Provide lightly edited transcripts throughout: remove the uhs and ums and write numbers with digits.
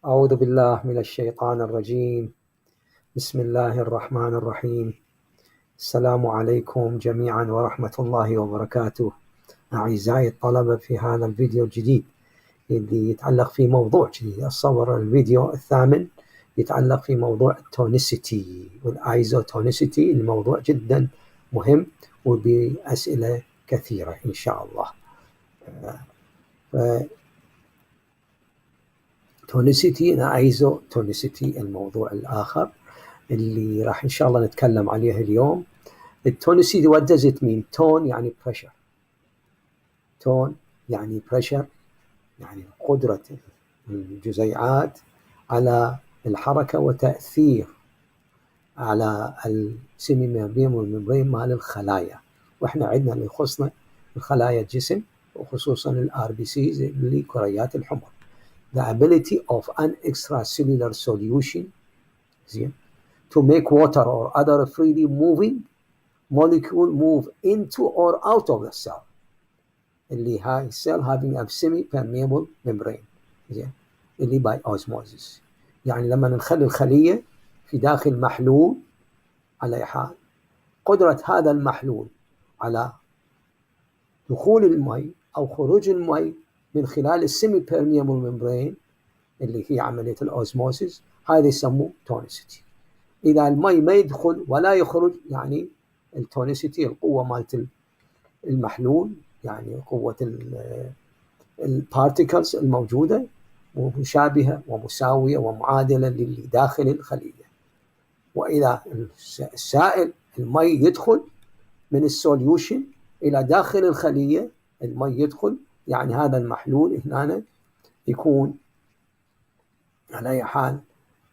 أعوذ بالله من الشيطان الرجيم. بسم الله الرحمن الرحيم. السلام عليكم جميعا ورحمة الله وبركاته. أعزائي الطلبة، في هذا الفيديو الجديد اللي يتعلق في موضوع جديد، أصور الفيديو الثامن يتعلق في موضوع التونيسيتي والآيزوتونيسيتي، الموضوع جدا مهم وبأسئلة كثيرة إن شاء الله. تونيسيتي ايزوتونيسيتي الموضوع الآخر اللي راح إن شاء الله نتكلم عليه اليوم. التونيسيتي what does it mean؟ تون يعني pressure، تون يعني pressure، يعني قدرة الجزيئات على الحركة وتأثير على السيمي ممبرين مال الخلايا. وإحنا عندنا اللي يخصنا الخلايا الجسم وخصوصا الار بي سيز اللي كريات الحمر. The ability of an extracellular solution to make water or other freely moving molecule move into or out of the cell. اللي هاي cell having a semi-permeable membrane اللي by osmosis. يعني لما نخلي الخلية في داخل محلول على أي حال، قدرة هذا المحلول على دخول المي أو خروج المي من خلال السيمي بيرميبل ممبرين اللي هي عملية الأوزموسيس، هذا يسموه تونيسيتي. إذا المي ما يدخل ولا يخرج يعني التونيسيتي، القوة مالت المحلول، يعني قوة البارتيكلز الموجودة مشابهة ومساوية ومعادلة للي داخل الخلية. وإذا السائل المي يدخل من السوليوشن إلى داخل الخلية، المي يدخل يعني هذا المحلول هنا يكون على أي حال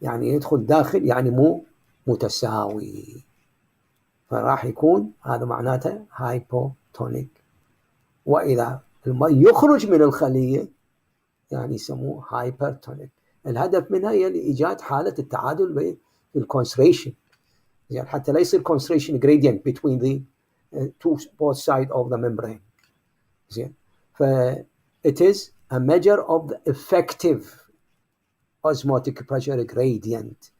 يعني يدخل داخل يعني مو متساوي، فراح يكون هذا معناته هايبوتونيك. وإذا المي يخرج من الخلية يعني يسموه هايبرتونيك. الهدف منها هي لإيجاد حالة التعادل بين الكونسنتريشن، يعني حتى لا يصير concentration gradient between the both sides of the membrane. زين، ف it is a measure of the effective osmotic pressure gradient,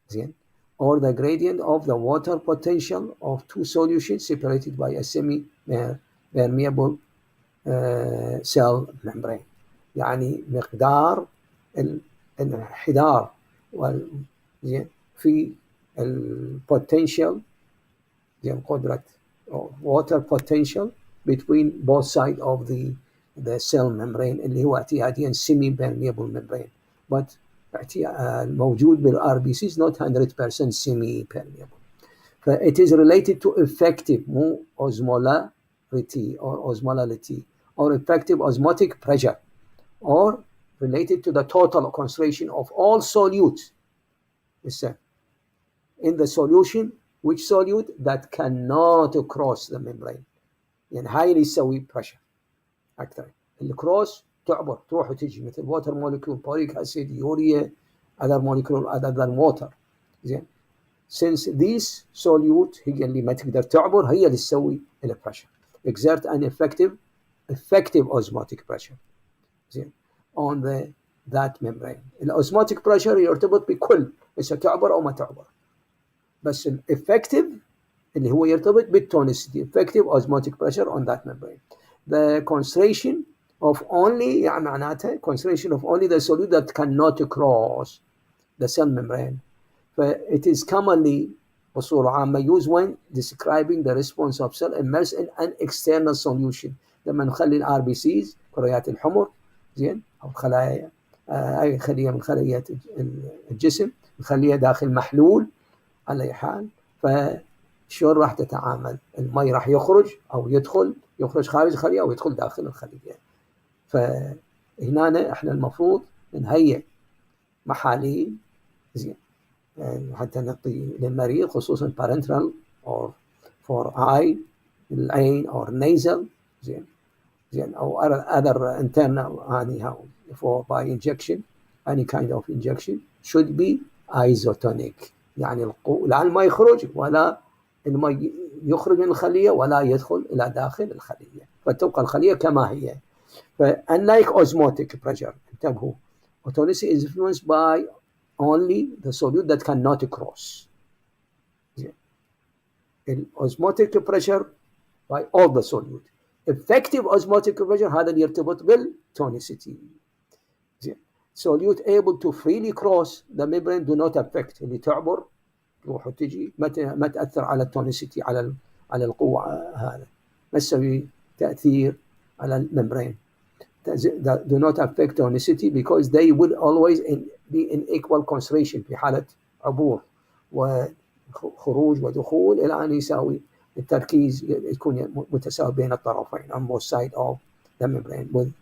زين, or the gradient of the water potential of two solutions separated by a semi-permeable cell membrane. يعني مقدار الانحدار في البوتنشال، يعني قدرة water potential between both sides of the cell membrane اللي هو اعتياديا semi-permeable membrane. but الموجود بالار بي سي is not 100% semi-permeable. ف it is related to effective مو osmolarity or osmolality or effective osmotic pressure or related to the total concentration of all solutes in the solution. which solute that cannot cross the membrane. يعني هاي اللي يسوي pressure أكثر. الكروس تعبر تروح وتجي مثل water molecule, boric acid, urea, other molecule other than water. زين. since this solute هي اللي ما تقدر تعبر، هي اللي تسوي pressure. exert an effective osmotic pressure. زين. on that membrane. الosmotic pressure يرتبط بكل إذا تعبر أو ما تعبر. بس الeffective اللي هو يرتبط بالتونيسيتي effective osmotic pressure on that membrane. the concentration of only يعني معناتها concentration of only the solute that cannot cross the cell membrane. it is commonly بصورة عامة used when describing the response of cell immersed in an external solution. لما نخلي الار بي سيز كريات الحمر، زين، أو خلايا أي خلية من خليات الجسم نخليها داخل محلول على أي حال، فشون راح تتعامل؟ المي راح يخرج أو يخرج خارج الخلية أو يدخل داخل الخلية. فهنا احنا المفروض نهيئ محاليل، زين، حتى نعطي للمريض خصوصا parenteral or for eye العين or nasal، زين أو other internal anyhow for by injection any kind of injection should be isotonic. يعني لا الماء يخرج ولا الماء يخرج من الخلية ولا يدخل إلى داخل الخلية، فتبقى الخلية كما هي. unlike osmotic pressure، انتبهوا، Tonicity is influenced by only the solute that cannot cross. Osmotic pressure by all the solute. Effective osmotic pressure هذا اللي يرتبط بالtonicity. Solute able to freely cross the membrane do not affect. اللي تعبر تروح وتجي ما تأثر على التونيسيتي على القوة هذا، ما تسوي تأثير على الممبرين. Do not affect tonicity because they will always be in equal concentration في حالة عبور وخروج ودخول إلى أن يساوي التركيز يكون متساوي بين الطرفين on both sides of the membrane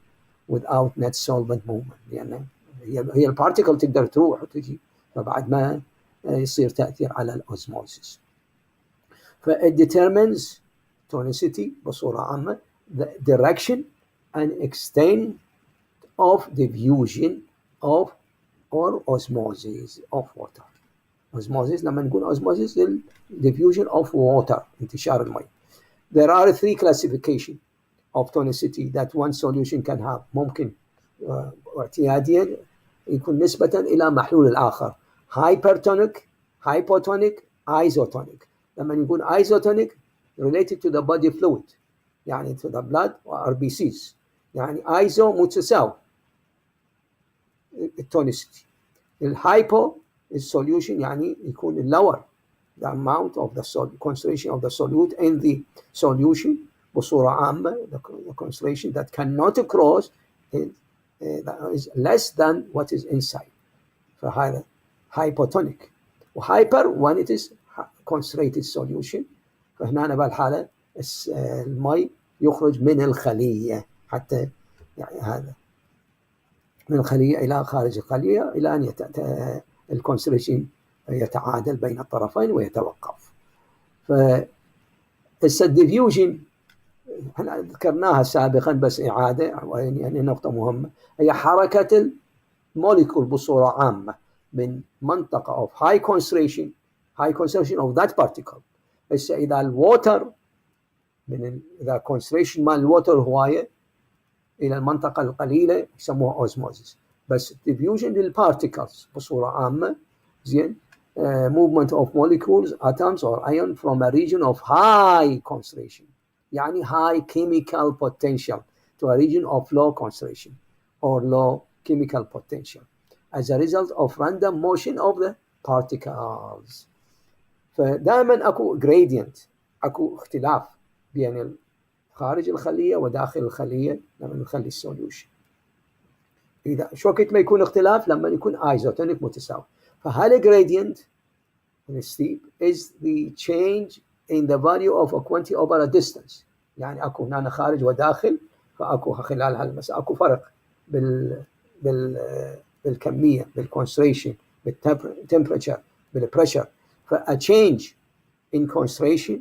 without net solvent movement، لأن هي البارتيكل تقدر تروح وتجي فبعد ما يصير تأثير على الأوزموسيس. فit determines tonicity بصورة عامة the direction and extent of diffusion of or osmosis of water. Osmosis لما نقول osmosis diffusion of water انتشار الماء. There are 3 classifications of tonicity that one solution can have. ممكن اعتياديا يكون نسبة إلى محلول الآخر. Hypertonic, hypotonic, isotonic. لما نقول isotonic related to the body fluid يعني to the blood or RBCs يعني iso متساوي التونيسيتي. الهايبو السوليوشن يعني يكون lower the amount of the concentration of the solute in the solution بصورة عامة the concentration that cannot cross is less than what is inside. فهذا hypotonic. وhyper when it is concentrated solution فهنا بالحالة الماء يخرج من الخلية حتى يعني هذا من الخلية إلى خارج الخلية إلى أن الكونسنتريشن يتعادل بين الطرفين ويتوقف. فالديفيوجن احنا ذكرناها سابقا بس إعادة يعني نقطة مهمة هي حركة الموليكول بصورة عامة من منطقة of high concentration of that particle. بس إذا الووتر إذا concentration مال الووتر هواية إلى المنطقة القليلة يسموها osmosis. بس diffusion للparticles بصورة عامة زين movement of molecules atoms or ion from a region of high concentration يعني high chemical potential to a region of low concentration or low chemical potential as a result of random motion of the particles. فدائما أكو gradient أكو اختلاف بين خارج الخلية وداخل الخلية لما نخلي السوليوشن. إذا شو وقت ما يكون اختلاف لما يكون ايزوتونيك متساوي. فهذا gradient steep is the change in the value of a quantity over a distance. يعني أكو هنا خارج وداخل فأكو خلال هالمسافة أكو فرق بالكمية بالconcentration بالtemperature بالpressure. فa change in concentration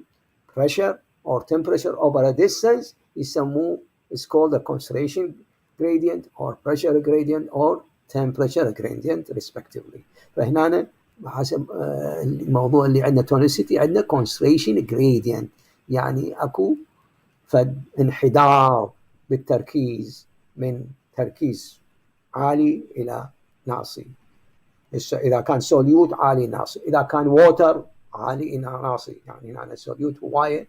pressure or temperature over a distance يسموه is called a concentration gradient or pressure gradient or temperature gradient respectively. فهنا حسب الموضوع اللي عندنا tonicity عندنا concentration gradient يعني أكو انحدار بالتركيز من تركيز عالي إلى ناصي. إذا كان solute عالي ناصي، إذا كان water عالي إلى ناصي يعني هنا solute هواية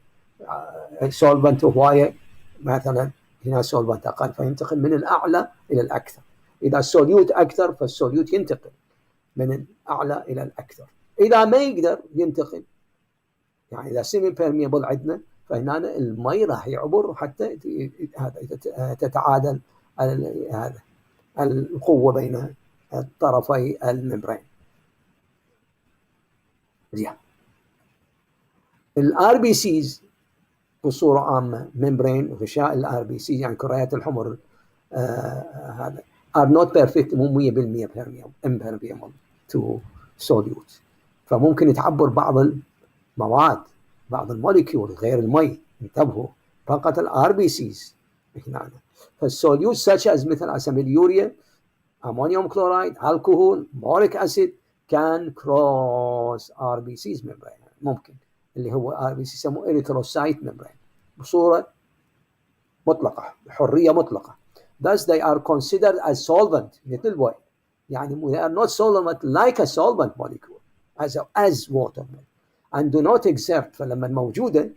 solvent هواية مثلا هنا solvent أقل فينتقل من الأعلى إلى الأكثر. إذا solute أكثر فالsolute ينتقل من الأعلى إلى الأكثر. إذا ما يقدر ينتقل يعني إذا semi permeable عندنا فهنا المي راح يعبر حتى تتعادل هذا القوة بين طرفي الممبرين. الار بي سيز بصورة عامة ممبرين غشاء الار بي سي يعني كريات الحمر هذا are not perfect مو 100% impermeable to solute. فممكن تعبر بعض المواد بعض الموليكيول غير المي انتبهوا فقط الار بي سيز هنا. فالسوليوت such as مثل على سبيل اليوريا ammonium chloride alcohol boric acid can cross RBC's membrane ممكن اللي هو RBC يسموه erythrocyte membrane بصورة مطلقة بحرية مطلقة. Thus they are considered as solvent مثل يعني they are not solvent like a solvent molecule as water and do not exert. فلما موجودة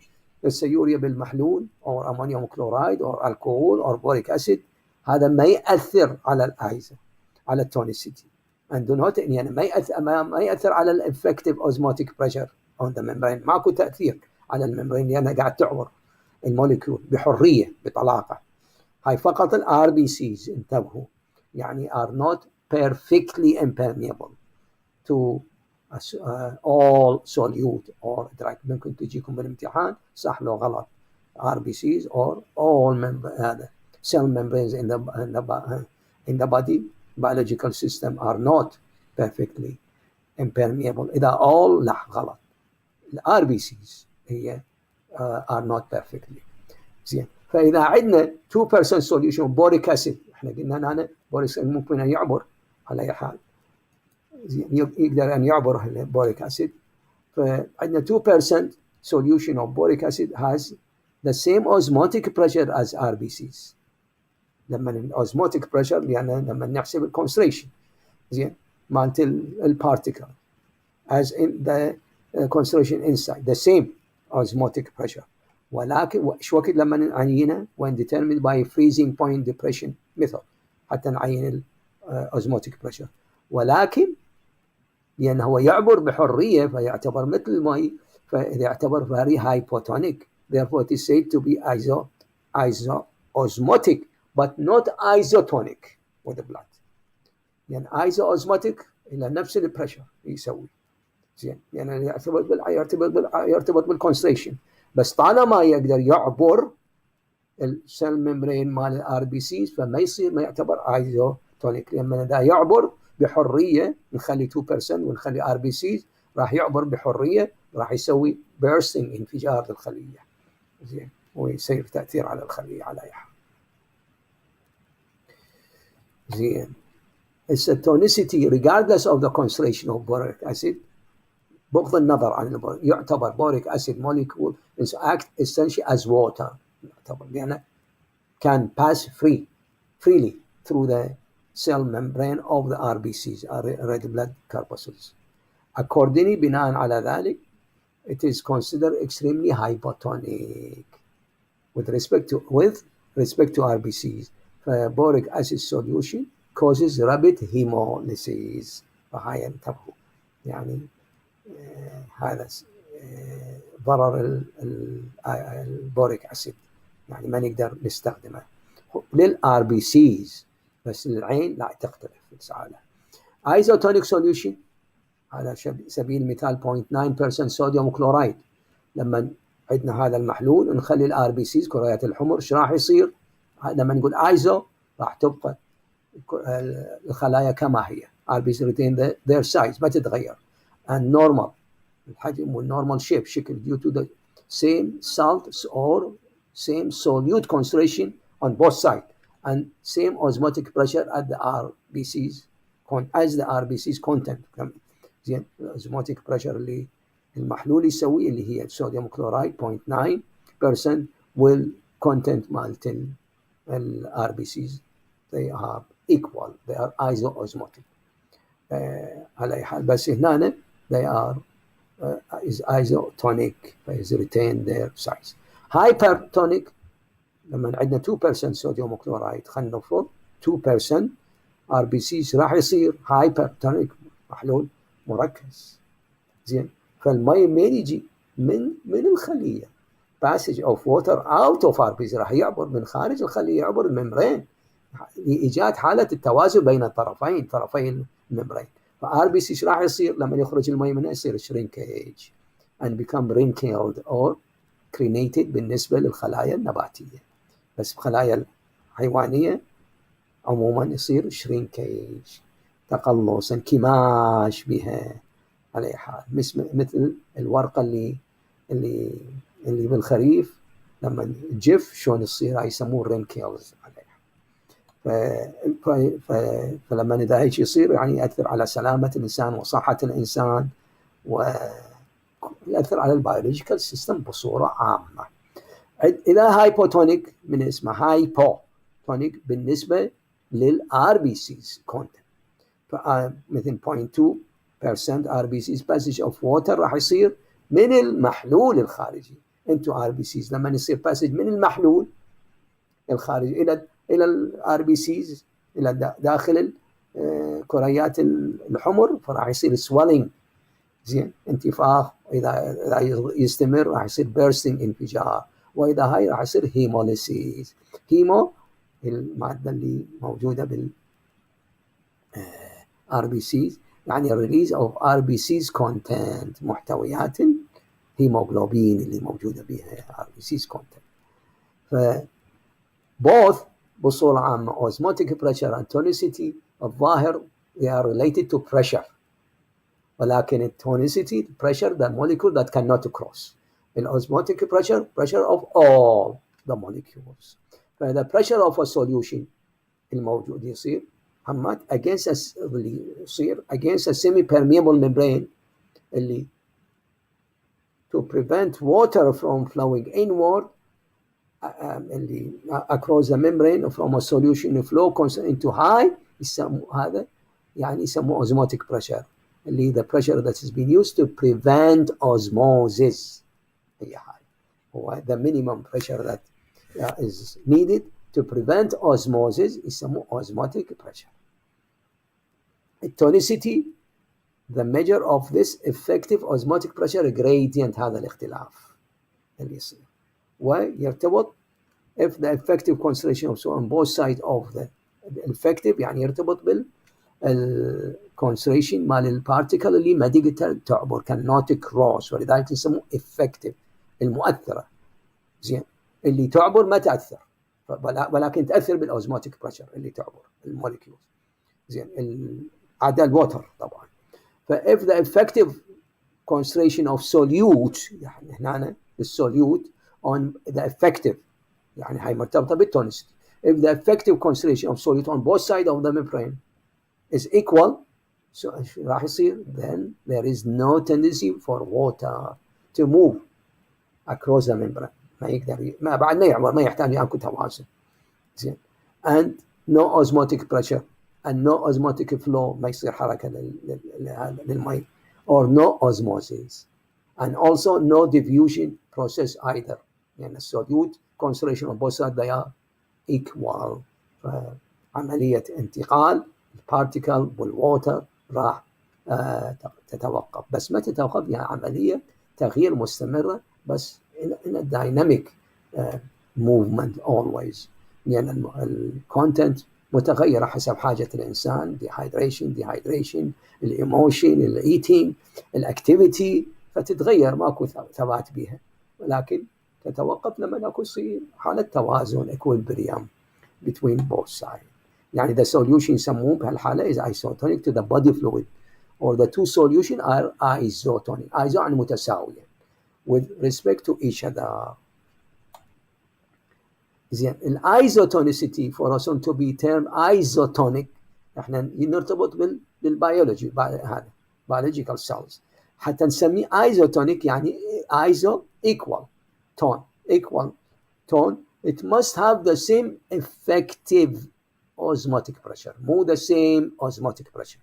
السيوريا بالمحلول or ammonium chloride or alcohol or boric acid هذا ما يأثر على الآيزو على التونيسيتي and do not يعني ما يأثر على الeffective osmotic pressure on the membrane. ماكو تأثير على الممبرين لأنها قاعد تعبر الموليكيول بحرية بطلاقة. هاي فقط الار بي سيز انتبهوا يعني are not perfectly impermeable to all solute or drug. ممكن تجيكم بالامتحان صح لو غلط RBCs or all cell membranes in the body biological system are not perfectly impermeable. إذا all لا غلط. RBCs هي are not perfectly زين. فإذا عندنا 2% solution boric acid احنا قلنا أنا boric acid ممكن أن يعبر على أي حال يقدر أن يعبر البوريك أسيد. فعندنا 2% solution of boric acid has the same osmotic pressure as RBCs. لما osmotic pressure يعني لما نحسب الكونسنتريشن زين مالت البارتيكل as in the concentration inside the same osmotic pressure. ولكن شو وقت لما نعينه when determined by freezing point depression method حتى نعين osmotic pressure. ولكن لأنه هو يعبر بحرية فيعتبر مثل الماء فإذا يعتبر very hypotonic therefore it is said to be osmotic but not isotonic with the blood. يعني isoosmotic إلى نفس البريشر يسوي زين يعني يرتبط بالكونسنتريشن بس طالما يقدر يعبر السيل ممبرين مال الار بي سيز فما يصير ما يعتبر ايزوتونيك. لما اذا يعبر بحريه نخلي 2% ونخلي ار بي سيز راح يعبر بحريه راح يسوي بيرستنج انفجار للخليه زين ويصير تاثير على الخليه على اي حال زين. التونيسيتي regardless of the concentration of boric acid بغض النظر عن البوريك يعتبر boric acid molecule is act essentially as water يعتبر لأنه can pass freely through the cell membrane of the RBCs red blood corpuscles. Accordingly بناء على ذلك it is considered extremely hypotonic with respect to RBCs. boric acid solution causes rapid hemolysis. فهاي انتبهوا يعني هذا ضرر البوريك أسيد يعني ما نقدر نستخدمه للآر بي سيز بس للعين لا تختلف السعالة. ايزوتونيك سوليوشن على سبيل المثال 0.9% صوديوم كلورايد لما عندنا هذا المحلول ونخلي الآر بي سيز كريات الحمر ايش راح يصير؟ لما نقول ايزو راح تبقى الخلايا كما هي آر بي سيز retain their size ما تتغير and normal الحجم والnormal shape شكل due to the same salt or same solute concentration on both sides and same osmotic pressure at the RBCs as the RBCs content. زين osmotic pressure اللي المحلول يسوي اللي هي الصوديوم كلورايد 0.9% والcontent مالت RBCs they are equal they are isoosmotic. على أي حال بس هنا they are is isotonic is retain their size. hypertonic لما عندنا 2% صوديوم كلورايد خلينا نفرض 2% RBCs راح يصير hypertonic محلول مركز زين. فالماء مين يجي من الخليه passage of water out of RBC راح يعبر من خارج الخليه يعبر الممبرين لإيجاد حالة التوازن بين طرفي الممبرين. فRBC ايش راح يصير لما يخرج الماء منها يصير shrinkage and become wrinkled or crenated بالنسبة للخلايا النباتية بس بخلايا الحيوانية عموما يصير shrinkage تقلص انكماش بها على حال مثل الورقة اللي بالخريف لما تجف شلون تصير يسموه wrinkles عليها. فلما إذا هيك يصير يعني يأثر على سلامة الإنسان وصحة الإنسان ويأثر على البيولوجيكال سيستم بصورة عامة. إذا هايبوتونيك من اسمه هايبوتونيك بالنسبة للآر بي سيز كونتنت مثل 0.2% RBCs passage of water راح يصير من المحلول الخارجي into RBCs. لما يصير passage من المحلول الخارجي الى الRBCs الى داخل كريات الحمر، فراح يصير swelling، زين، انتفاخ. اذا يستمر راح يصير bursting، انفجار. واذا هاي راح يصير هيموليسيس. هيمو الماده اللي موجوده بال RBCs، يعني release of RBCs content، محتويات الهيموغلوبين اللي موجوده بها RBCs content. ف both بصورة عامة osmotic pressure and tonicity الظاهر they are related to pressure، ولكن tonicity pressure the molecule that cannot cross. osmotic pressure of all the molecules. فإذا pressure of a solution الموجود يصير حمات اللي يصير against a semi-permeable membrane اللي to prevent water from flowing inward اللي across the membrane from a solution flow into high، يسموه هذا يعني يسموه osmotic pressure، اللي the pressure that has been used to prevent osmosis. هي هاي هو the minimum pressure that is needed to prevent osmosis يسموه osmotic pressure. tonicity the measure of this effective osmotic pressure gradient، هذا الاختلاف اللي يصير ويرتبط if the effective concentration of so on both sides of the effective، يعني يرتبط بال concentration مال البارتيكل اللي ما تقدر تعبر cannot cross، ولذلك يسموه effective المؤثرة، زين، اللي تعبر ما تأثر ولكن تأثر بالاوزموتيك بريشر اللي تعبر الموليكيولز، زين، عدا الوتر طبعا. ف if the effective concentration of solute، يعني هنا الsolute on the effective، يعني هاي مرتبطة بالتونسيتي. if the effective concentration of solute on both sides of the membrane is equal، so راح يصير then there is no tendency for water to move across the membrane، ما يقدر ما بعد ما يعبر، ما يحتاج ياكل توازن، زين. and no osmotic pressure and no osmotic flow، ما يصير حركة للمي or no osmosis and also no diffusion process either، يعني الsolute concentration on both sides they are equal. عملية انتقال البارتيكل والووتر راح تتوقف، بس ما تتوقف، يعني عملية تغيير مستمرة، بس in a dynamic movement always، يعني الكونتنت متغيرة حسب حاجة الإنسان، dehydration الإيموشن الإيتينج الأكتيفيتي، فتتغير، ماكو ثبات بها، ولكن تتوقف لما يصير حالة توازن equilibrium between both sides. يعني the solution يسموه بهالحالة is isotonic to the body fluid or the two solutions are isotonic. iso يعني متساوية with respect to each other. زين، الايزوتونيسيتي for us to be termed isotonic احنا نرتبط بالبيولوجي، هذا biological cells، حتى نسميه isotonic يعني iso equal tone it must have the same effective osmotic pressure، مو the same osmotic pressure،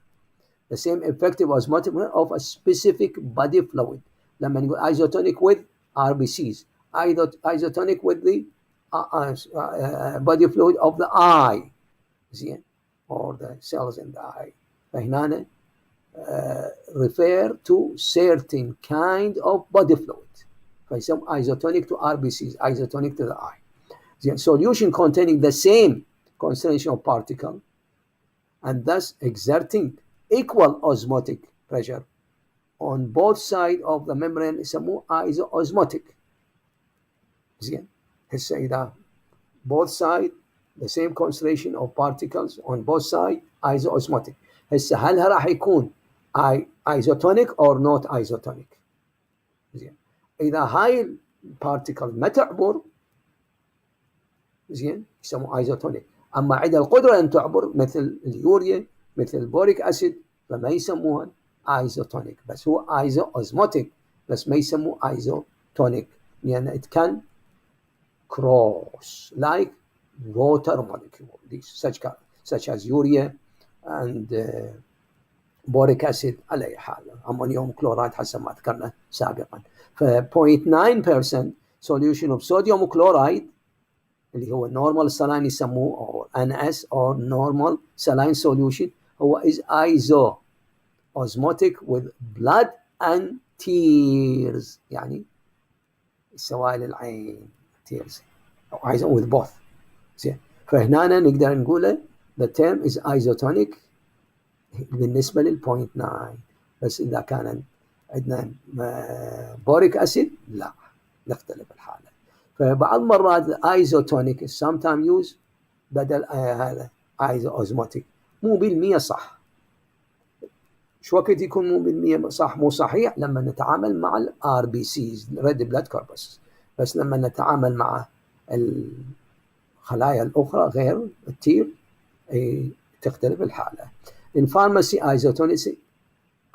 the same effective osmotic pressure of a specific body fluid. لما نقول isotonic with RBCs، isotonic with the body fluid of the eye، زين، or the cells in the eye. فهنا refer to certain kind of body fluid، فيسمى isotonic to RBCs، isotonic to the eye. The solution containing the same concentration of particle and thus exerting equal osmotic pressure on both sides of the membrane يسموه isoosmotic. زين، هسه إذا both sides the same concentration of particles on both sides isoosmotic، هسه هل راح يكون isotonic or not isotonic؟ زين، إذا هاي البارتيكل ما تعبر، زين، يسموه ايزوتونيك. اما عندها القدره ان تعبر مثل اليوريا مثل البوريك اسيد فما يسموها ايزوتونيك، بس هو ايزو اوزموتيك، بس ما يسموه ايزوتونيك لان it can cross like water molecule such as urea and بوريك أسيد على أي حال، أمونيوم كلورايد حسب ما ذكرنا سابقا. ف 0.9% solution of sodium chloride اللي هو normal saline يسموه أو NS or normal saline solution هو is iso-osmotic with blood and tears، يعني سوائل العين tears أو iso with both. زين، فهنا نقدر نقول the term is isotonic بالنسبة لل 0.9. بس إذا كان عندنا بوريك أسيد لا، نختلف الحالة. فبعض مرات isotonic is sometimes used بدل هذا iso-osmotic. مو بالمية صح. شو وقت يكون مو بالمية صح مو صحيح؟ لما نتعامل مع ال RBCs red blood corpuscles. بس لما نتعامل مع الخلايا الأخرى غير التير تختلف الحالة. In pharmacy isotonicity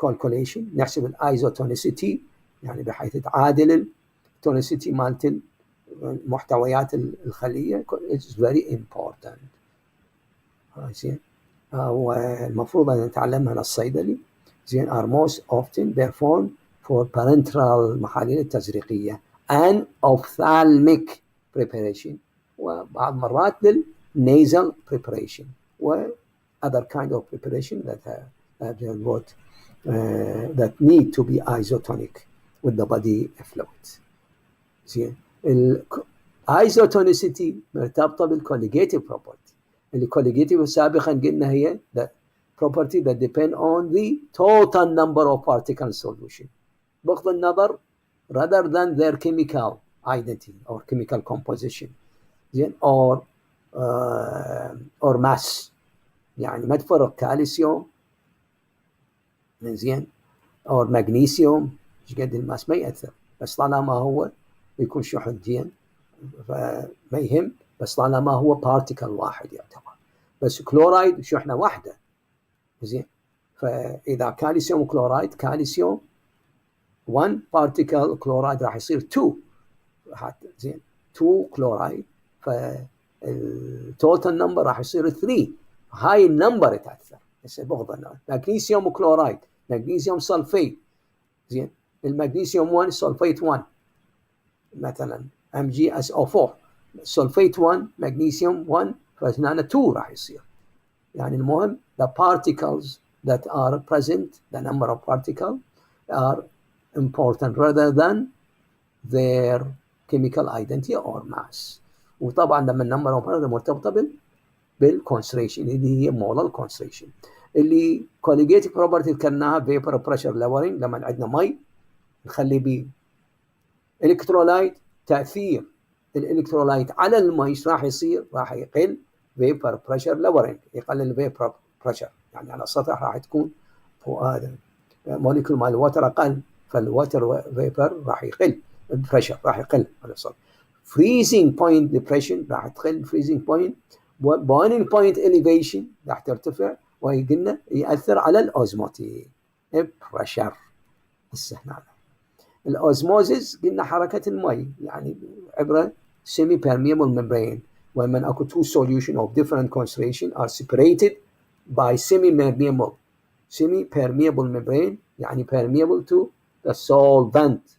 calculation نحسب الايزوتونيسيتي يعني بحيث تعادل التونيسيتي مالت محتويات الخلية. It's very important. زين، والمفروض أن نتعلمها للصيدلي. زين are most often performed for parenteral محاليل التزريقية and ophthalmic preparation، وبعض مرات للنasal preparation و other kind of preparation that need to be isotonic with the body fluid. زين، الايزوتونيسيتي مرتبطة بالcolligative property. الcolligative سابقا قلنا هي the property that depend on the total number of particles solution بغض النظر rather than their chemical identity or chemical composition. زين، or mass، يعني ما تفرق كالسيوم من زين أو مغنيسيوم ايش قد الماس ما يأثر، بس طالما هو يكون شحن زين فما يهم، بس طالما هو بارتيكل واحد يعتبر. بس كلورايد شحنة واحدة زين، فإذا كالسيوم كلورايد كالسيوم 1 بارتيكل كلورايد راح يصير 2 زين 2 كلورايد، فالتوتال نمبر راح يصير 3. هاي النمبر تأثر. هسه بغض النظر مغنيسيوم كلورايد مغنيسيوم سلفيت زين، المغنيسيوم 1 سلفيت 1 مثلا MgSO4 سلفيت 1 مغنيسيوم 1 فهنا 2 راح يصير. يعني المهم the particles that are present the number of particles are important rather than their chemical identity or mass. وطبعا لما النمبر اوف مرتبطه بالكونسنتريشن اللي هي مولر كونسنتريشن. اللي كوليجيتيف بروبرتي ذكرناها فيبر بريشر لورينج، لما عندنا مي نخلي بيه الكترولايت، تاثير الالكترولايت على المي راح يصير راح يقل فيبر بريشر لورينج، يقلل الفيبر بريشر يعني على السطح راح تكون هذا موليكول مال الوتر اقل، فالوتر فيبر راح يقل، البريشر راح يقل على السطح. فريزنج بوينت ديبريشن راح تقل، فريزنج بوينت بويلينج بوينت اليفيشن راح ترتفع، وقلنا ياثر على الاوزموتيك بريشر. هسه هنا الاوزموزيس قلنا حركه المي يعني عبر semi permeable membrane when اكو two solution of different concentration are separated by semi permeable membrane يعني permeable to the solvent.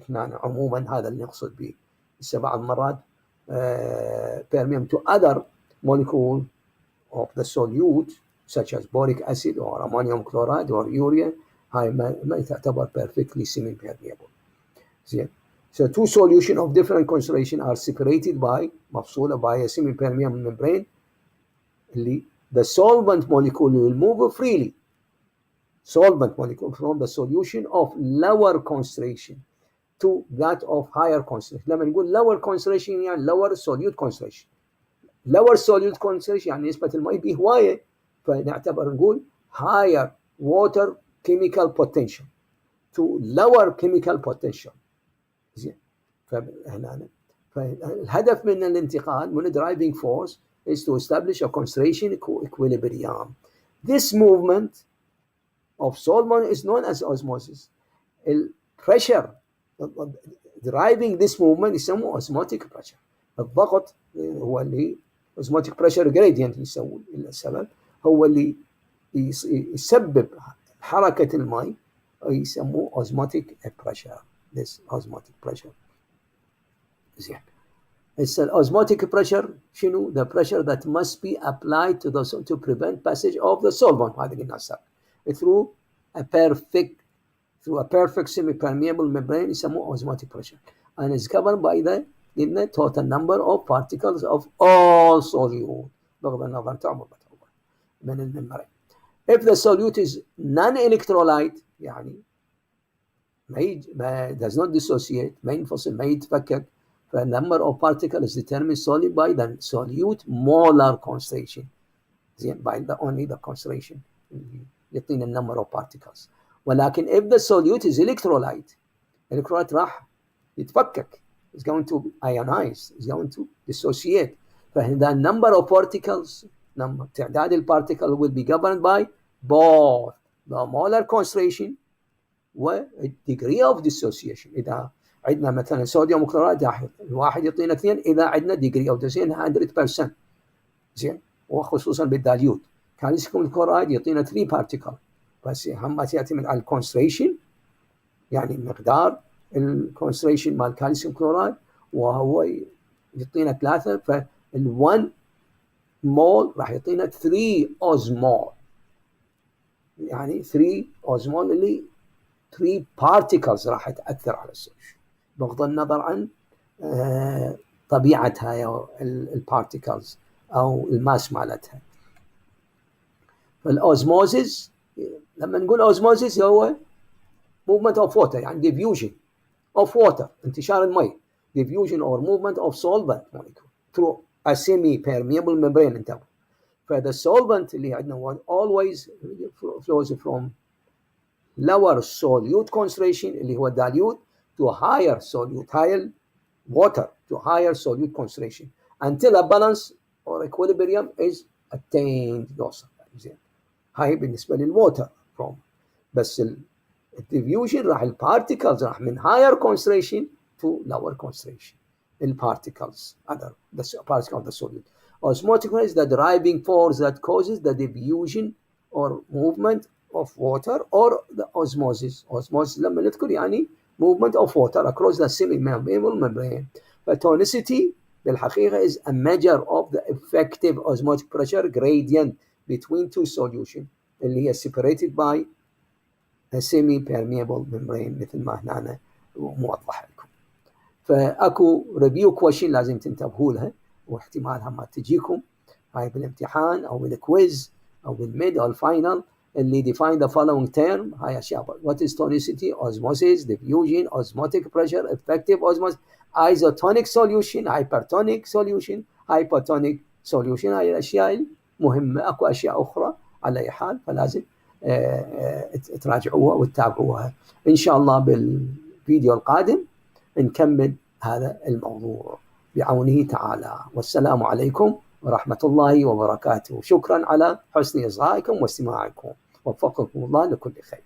احنا عموما هذا اللي نقصد به. هسه بعض المرات permeable to other molecule of the solute such as boric acid or ammonium chloride or urea هاي ما تعتبر perfectly semi permeable. زين، so two solution of different concentration are separated by مفصولة by a semi permeable membrane اللي the solvent molecule will move freely, solvent molecule from the solution of lower concentration to that of higher concentration. لما نقول lower concentration يعني lower solute concentration. lower solute concentration يعني نسبة الماء به هواية، فنعتبر نقول higher water chemical potential to lower chemical potential. زين، فالهدف من الانتقال من driving force is to establish a concentration equilibrium. This movement of solvent is known as osmosis. الpressure driving this movement يسموه osmotic pressure. الضغط هو اللي osmotic pressure gradient يسوي السبب هو اللي يسبب حركة الماء يسموه osmotic pressure. This osmotic pressure. زين. الosmotic pressure شنو؟ the pressure that must be applied to prevent passage of the solvent. هذا قلنا سابق. through a perfect semi-permeable membrane يسموه osmotic pressure, and is governed by the total number of particles of all solute بغض النظر تعمل من الممبرين. If the solute is non-electrolyte يعني ما does not dissociate ما ينفصل ما يتفكك, the number of particles is determined solely by the solute molar concentration. by only the concentration يعطينا number of particles. ولكن if the solute is electrolyte راح يتفكك, is going to ionize, is going to dissociate. فهذا number of particles, تعداد البارتيكل will be governed by both the molar concentration و degree of dissociation. إذا عندنا مثلا صوديوم كلورايد الواحد يعطينا 2, إذا عندنا degree of dissociation 100%. زين, وخصوصا بالداليوت. كالسيوم كلورايد يعطينا 3 particle, بس هم يعتمد على الكونسنتريشن, يعني مقدار الكونسنتريشن مال كالسيوم كلورايد, وهو يعطينا 3, فال1 مول راح يعطينا 3 اوزمول, يعني 3 اوزمول اللي 3 particles راح تأثر على السوليوشن بغض النظر عن طبيعتها البارتيكلز أو الماس مالتها. فالأوزموزيس, لما نقول أوزموزيس هو movement of water, يعني diffusion of water, انتشار المي, diffusion or movement of solvent molecule through a semi-permeable membrane. انتبه, فthe solvent اللي عندنا always flows from lower solute concentration اللي هو dilute to higher solute, higher water to higher solute concentration until a balance or equilibrium is attained. يوصل زين. هاي بالنسبة للwater from, بس الديفيوجن راح البارتيكلز راح من higher concentration to lower concentration. البارتيكلز other the particle of the solute. Osmotic is the driving force that causes the diffusion or movement of water or the osmosis. Osmosis لما نذكر يعني movement of water across the semi-permeable membrane. But tonicity بالحقيقة is a measure of the effective osmotic pressure gradient between two solutions اللي هي separated by a semi-permeable membrane مثل ما هنا موضح لكم. فأكو review question لازم تنتبهوا لها, واحتمالها ما تجيكم هاي بالامتحان أو بالكويز أو بالميد أو الفاينل, اللي define the following term. هاي أشياء. What is tonicity? Osmosis, diffusion, osmotic pressure, effective osmosis, isotonic solution, hypertonic solution, hypotonic solution. هاي الأشياء المهمة. أكو أشياء أخرى على أي حال, فلازم تراجعوها وتتابعوها. إن شاء الله بالفيديو القادم نكمل هذا الموضوع بعونه تعالى. والسلام عليكم ورحمة الله وبركاته. شكرا على حسن إصغائكم واستماعكم. وفقكم الله لكل خير.